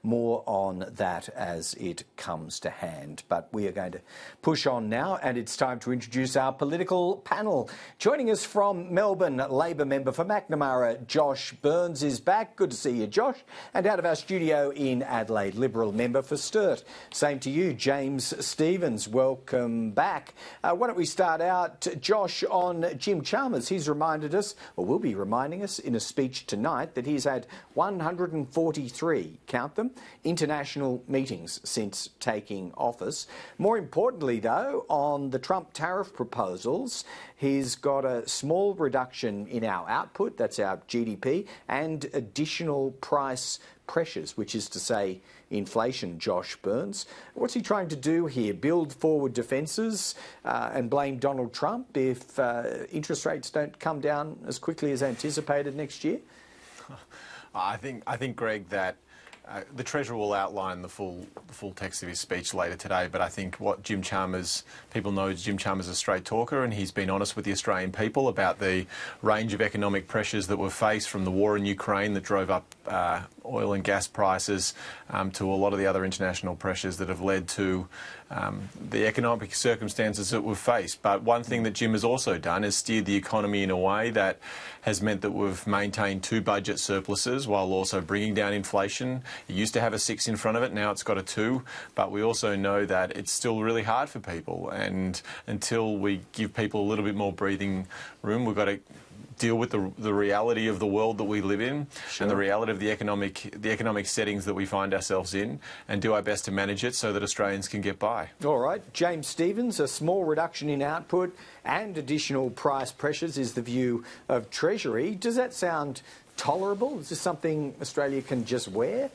More on that as it comes to hand. But we are going to push on now, and it's time to introduce our political panel. Joining us from Melbourne, Labor member for Macnamara, Josh Burns, is back. Good to see you, Josh. And out of our studio in Adelaide, Liberal member for Sturt. Same to you, James Stephens. Welcome back. Why don't we start out, Josh, on Jim Chalmers. He's reminded us, or will be reminding us in a speech tonight, that he's had 143, count them, international meetings since taking office. More importantly, though, on the Trump tariff proposals, he's got a small reduction in our output, that's our GDP, and additional price pressures, which is to say inflation, Josh Burns. What's he trying to do here? Build forward defences and blame Donald Trump if interest rates don't come down as quickly as anticipated next year? I think, Greg, that the Treasurer will outline the full text of his speech later today, but I think what Jim Chalmers, people know Jim Chalmers is a straight talker, and he's been honest with the Australian people about the range of economic pressures that we've faced, from the war in Ukraine that drove up oil and gas prices to a lot of the other international pressures that have led to the economic circumstances that we've faced. But one thing that Jim has also done is steered the economy in a way that has meant that we've maintained 2 budget surpluses while also bringing down inflation. It used to have a 6 in front of it, now it's got a 2, but we also know that it's still really hard for people, and until we give people a little bit more breathing room, we've got to deal with the reality of the world that we live in. Sure. And the reality of the economic settings that we find ourselves in, and do our best to manage it so that Australians can get by. All right. James Stephens, a small reduction in output and additional price pressures is the view of Treasury. Does that sound tolerable? Is this something Australia can just wear?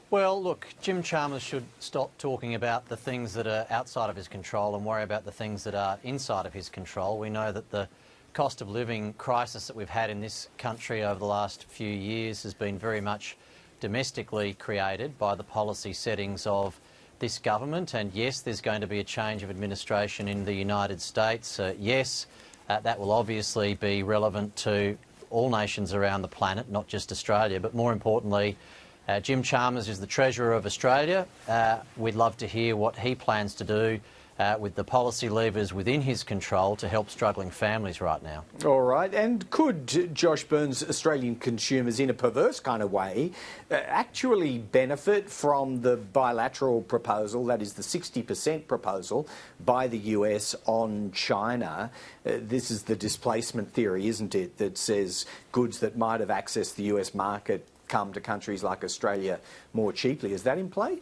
Well, look, Jim Chalmers should stop talking about the things that are outside of his control and worry about the things that are inside of his control. We know that the cost of living crisis that we've had in this country over the last few years has been very much domestically created by the policy settings of this government. And yes, there's going to be a change of administration in the United States. Yes, that will obviously be relevant to all nations around the planet, not just Australia. But more importantly, Jim Chalmers is the Treasurer of Australia. We'd love to hear what he plans to do with the policy levers within his control to help struggling families right now. All right. And could Josh Burns' Australian consumers, in a perverse kind of way, actually benefit from the bilateral proposal, that is the 60% proposal by the US on China? This is the displacement theory, isn't it, that says goods that might have accessed the US market come to countries like Australia more cheaply. Is that in play?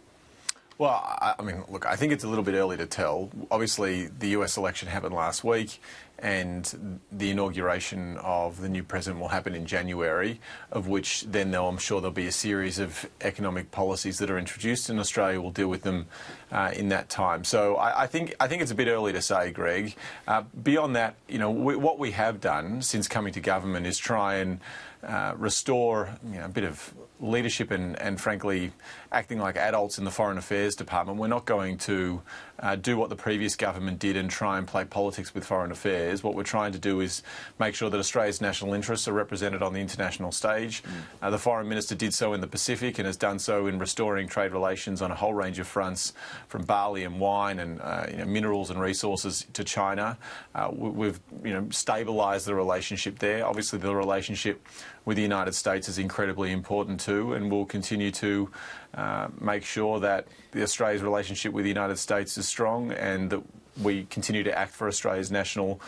Well, I mean, look, I think it's a little bit early to tell. Obviously, the US election happened last week, and the inauguration of the new president will happen in January, of which then I'm sure there'll be a series of economic policies that are introduced, and Australia will deal with them in that time. So I think it's a bit early to say, Greg. Beyond that, you know, what we have done since coming to government is try and restore, you know, a bit of leadership and frankly acting like adults in the Foreign Affairs Department. We're not going to do what the previous government did and try and play politics with foreign affairs. What we're trying to do is make sure that Australia's national interests are represented on the international stage. The Foreign Minister did so in the Pacific and has done so in restoring trade relations on a whole range of fronts, from barley and wine and you know, minerals and resources to China. We've stabilised the relationship there. Obviously, the relationship with the United States is incredibly important too, and we'll continue to make sure that Australia's relationship with the United States is strong, and that we continue to act for Australia's national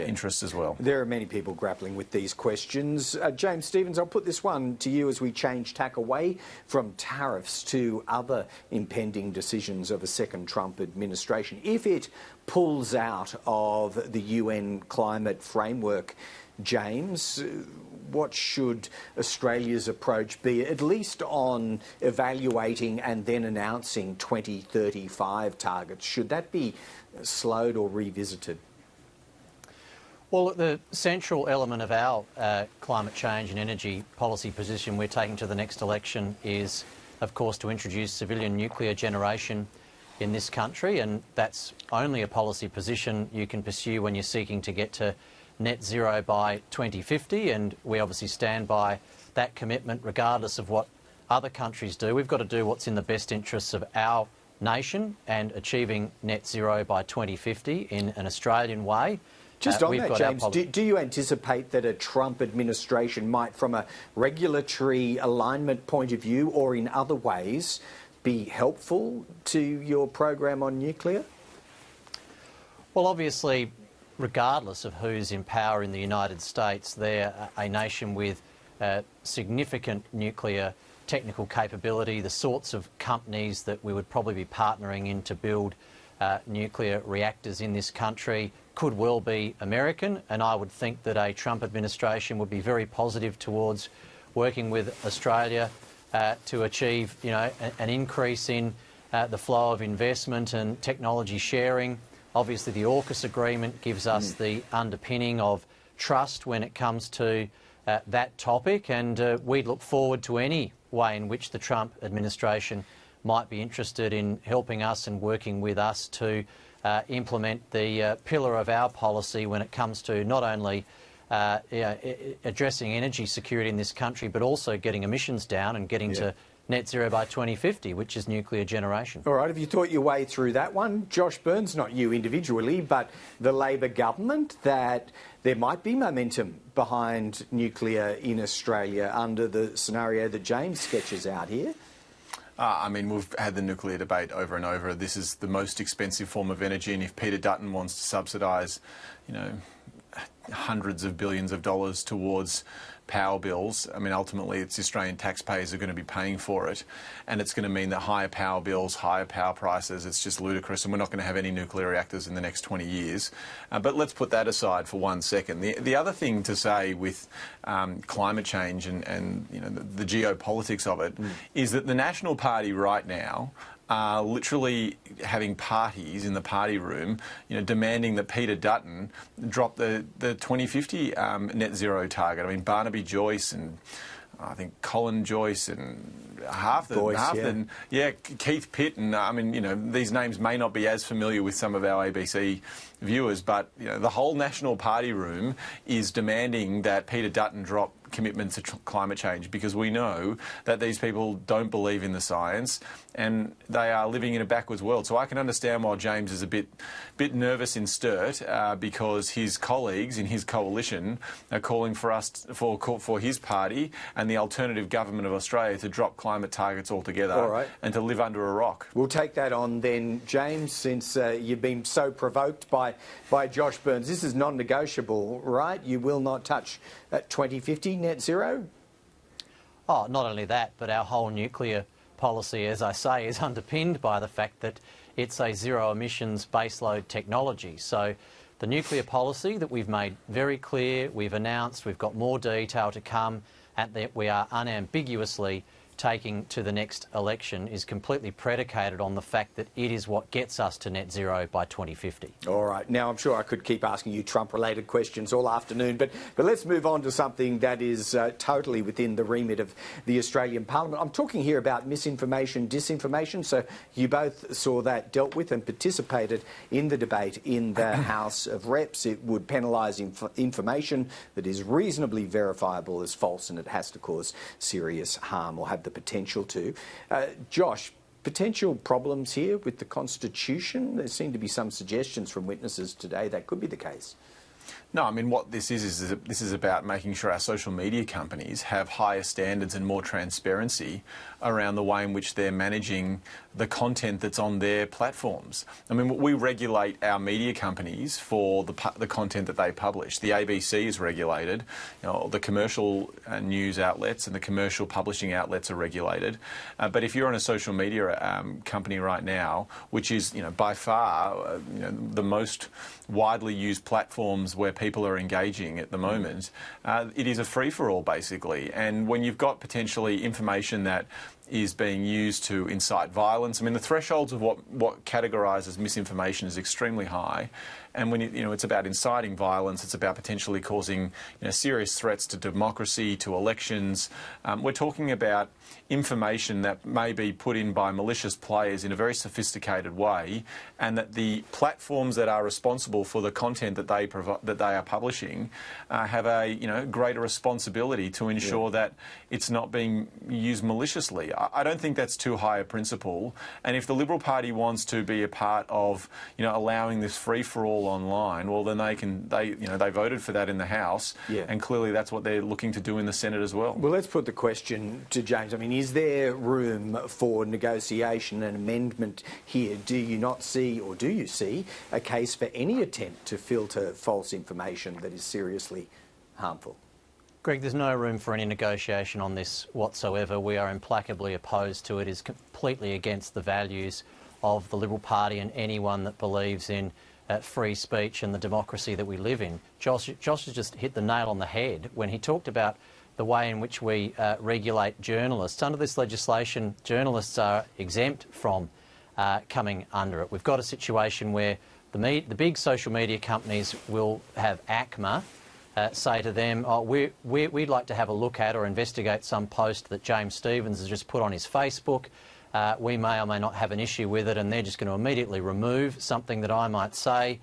interests as well. There are many people grappling with these questions. James Stephens, I'll put this one to you as we change tack away from tariffs to other impending decisions of a second Trump administration. If it pulls out of the UN climate framework, James, what should Australia's approach be, at least on evaluating and then announcing 2035 targets? Should that be slowed or revisited? Well, the central element of our climate change and energy policy position we're taking to the next election is, of course, to introduce civilian nuclear generation in this country, and that's only a policy position you can pursue when you're seeking to get to net zero by 2050, and we obviously stand by that commitment regardless of what other countries do. We've got to do what's in the best interests of our nation and achieving net zero by 2050 in an Australian way. Just on that, James, do you anticipate that a Trump administration might, from a regulatory alignment point of view or in other ways, be helpful to your program on nuclear? Well, obviously, regardless of who's in power in the United States, they're a nation with significant nuclear technical capability, the sorts of companies that we would probably be partnering in to build nuclear reactors in this country could well be American, and I would think that a Trump administration would be very positive towards working with Australia to achieve, an increase in the flow of investment and technology sharing. Obviously, the AUKUS agreement gives us the underpinning of trust when it comes to that topic, and we'd look forward to any way in which the Trump administration might be interested in helping us and working with us to implement the pillar of our policy when it comes to not only addressing energy security in this country, but also getting emissions down and getting to net zero by 2050, which is nuclear generation. All right, have you thought your way through that one? Josh Burns, not you individually, but the Labor government, that there might be momentum behind nuclear in Australia under the scenario that James sketches out here? We've had the nuclear debate over and over. This is the most expensive form of energy, and if Peter Dutton wants to subsidise, hundreds of billions of dollars towards power bills, ultimately it's Australian taxpayers who are going to be paying for it, and it's going to mean that higher power bills, higher power prices, it's just ludicrous, and we're not going to have any nuclear reactors in the next 20 years. But let's put that aside for 1 second. The other thing to say with climate change and the geopolitics of it is that the National Party right now are literally having parties in the party room, demanding that Peter Dutton drop the 2050 net zero target. Barnaby Joyce and I think Colin Joyce and Keith Pitt, and these names may not be as familiar with some of our ABC viewers, but the whole National Party room is demanding that Peter Dutton drop commitment to climate change, because we know that these people don't believe in the science and they are living in a backwards world. So I can understand why James is a bit nervous in Sturt, because his colleagues in his coalition are calling for his party and the alternative government of Australia to drop climate targets altogether and to live under a rock. We'll take that on then, James, since you've been so provoked by Josh Burns. This is non-negotiable, right? You will not touch 2050 net zero? Oh, not only that, but our whole nuclear policy, as I say, is underpinned by the fact that it's a zero emissions baseload technology. So the nuclear policy that we've made very clear, we've announced, we've got more detail to come, and that we are unambiguously taking to the next election is completely predicated on the fact that it is what gets us to net zero by 2050. All right. Now, I'm sure I could keep asking you Trump-related questions all afternoon, but let's move on to something that is totally within the remit of the Australian Parliament. I'm talking here about misinformation, disinformation. So you both saw that dealt with and participated in the debate in the House of Reps. It would penalise information that is reasonably verifiable as false, and it has to cause serious harm or have the potential to. Josh, potential problems here with the Constitution? There seem to be some suggestions from witnesses today that could be the case. No, what this is about making sure our social media companies have higher standards and more transparency around the way in which they're managing the content that's on their platforms. We regulate our media companies for the content that they publish. The ABC is regulated. The commercial news outlets and the commercial publishing outlets are regulated. But if you're on a social media company right now, which is by far the most widely used platforms where people are engaging at the moment, it is a free-for-all basically. And when you've got potentially information that is being used to incite violence, the thresholds of what categorises misinformation is extremely high, And when it's about inciting violence, it's about potentially causing serious threats to democracy, to elections. We're talking about information that may be put in by malicious players in a very sophisticated way, and that the platforms that are responsible for the content that they are publishing have a greater responsibility to ensure that it's not being used maliciously. I don't think that's too high a principle. And if the Liberal Party wants to be a part of allowing this free for all online, well then they voted for that in the House, and clearly that's what they're looking to do in the Senate as well. Well, let's put the question to James. I mean, is there room for negotiation and amendment here? Do you not see, or do you see, a case for any attempt to filter false information that is seriously harmful? Greg, there's no room for any negotiation on this whatsoever. We are implacably opposed to it. It is completely against the values of the Liberal Party and anyone that believes in free speech and the democracy that we live in. Josh has just hit the nail on the head when he talked about the way in which we regulate journalists. Under this legislation, journalists are exempt from coming under it. We've got a situation where the big social media companies will have ACMA say to them, we'd like to have a look at or investigate some post that James Stephens has just put on his Facebook. We may or may not have an issue with it, and they're just going to immediately remove something that I might say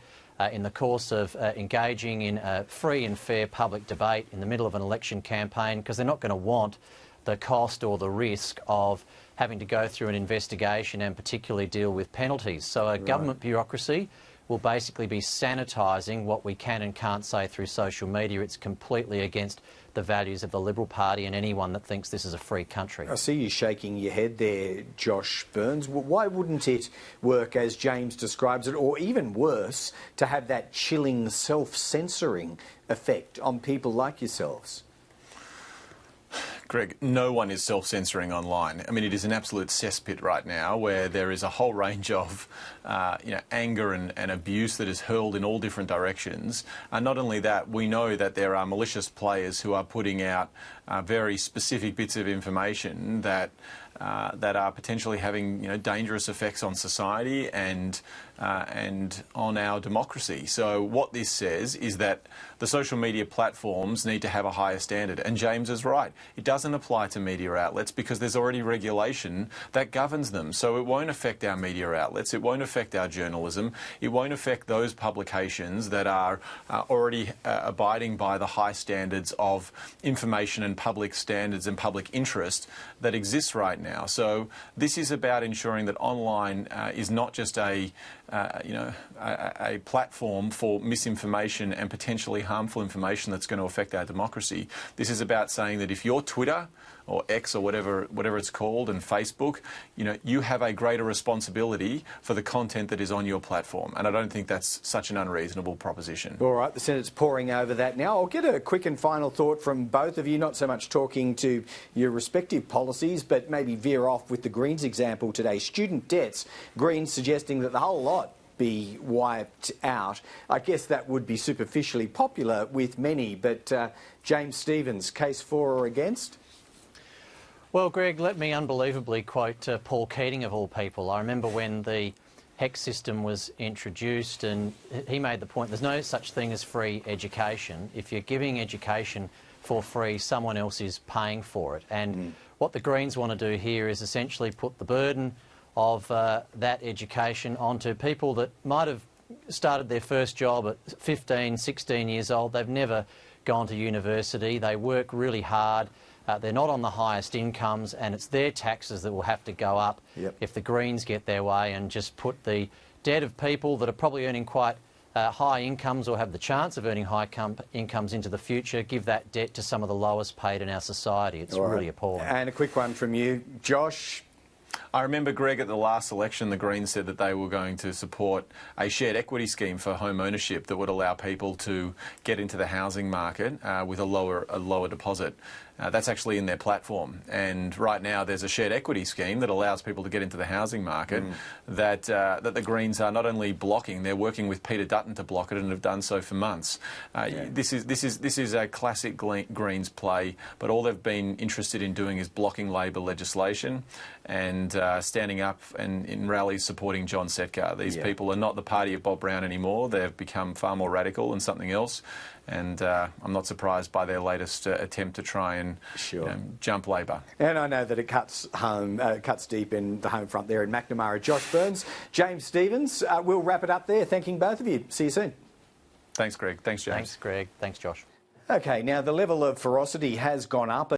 in the course of engaging in a free and fair public debate in the middle of an election campaign, because they're not going to want the cost or the risk of having to go through an investigation and particularly deal with penalties. So a government bureaucracy will basically be sanitising what we can and can't say through social media. It's completely against the values of the Liberal Party and anyone that thinks this is a free country. I see you shaking your head there, Josh Burns. Why wouldn't it work as James describes it, or even worse, to have that chilling self-censoring effect on people like yourselves? Greg, no one is self-censoring online. I mean, it is an absolute cesspit right now where there is a whole range of anger and abuse that is hurled in all different directions. And not only that, we know that there are malicious players who are putting out very specific bits of information that are potentially having dangerous effects on society and on our democracy. So what this says is that the social media platforms need to have a higher standard. And James is right. It doesn't apply to media outlets because there's already regulation that governs them. So it won't affect our media outlets. It won't affect our journalism. It won't affect those publications that are already abiding by the high standards of information and public standards and public interest that exists right now. So this is about ensuring that online is not just a platform for misinformation and potentially harmful information that's going to affect our democracy. This is about saying that if you're Twitter or X or whatever it's called, and Facebook, you have a greater responsibility for the content that is on your platform. And I don't think that's such an unreasonable proposition. All right, the Senate's poring over that now. I'll get a quick and final thought from both of you, not so much talking to your respective policies, but maybe veer off with the Greens example today. Student debts, Greens suggesting that the whole lot be wiped out. I guess that would be superficially popular with many, but James Stephens, case for or against? Well, Greg, let me unbelievably quote Paul Keating, of all people. I remember when the HECS system was introduced, and he made the point there's no such thing as free education. If you're giving education for free, someone else is paying for it. And what the Greens want to do here is essentially put the burden of that education onto people that might have started their first job at 15, 16 years old. They've never gone to university. They work really hard. They're not on the highest incomes, and it's their taxes that will have to go up if the Greens get their way and just put the debt of people that are probably earning quite high incomes or have the chance of earning high incomes into the future, give that debt to some of the lowest paid in our society. It's really appalling. And a quick one from you, Josh. I remember, Greg, at the last election, the Greens said that they were going to support a shared equity scheme for home ownership that would allow people to get into the housing market with a lower deposit. That's actually in their platform. And right now there's a shared equity scheme that allows people to get into the housing market that the Greens are not only blocking, they're working with Peter Dutton to block it and have done so for months. This is a classic Greens play, but all they've been interested in doing is blocking Labor legislation and standing up and in rallies supporting John Setka. These people are not the party of Bob Brown anymore. They've become far more radical and something else. And I'm not surprised by their latest attempt to try and jump Labor. And I know that it cuts deep in the home front there in Macnamara. Josh Burns, James Stephens, we'll wrap it up there. Thanking both of you. See you soon. Thanks, Greg. Thanks, James. Thanks, Greg. Thanks, Josh. OK, now the level of ferocity has gone up.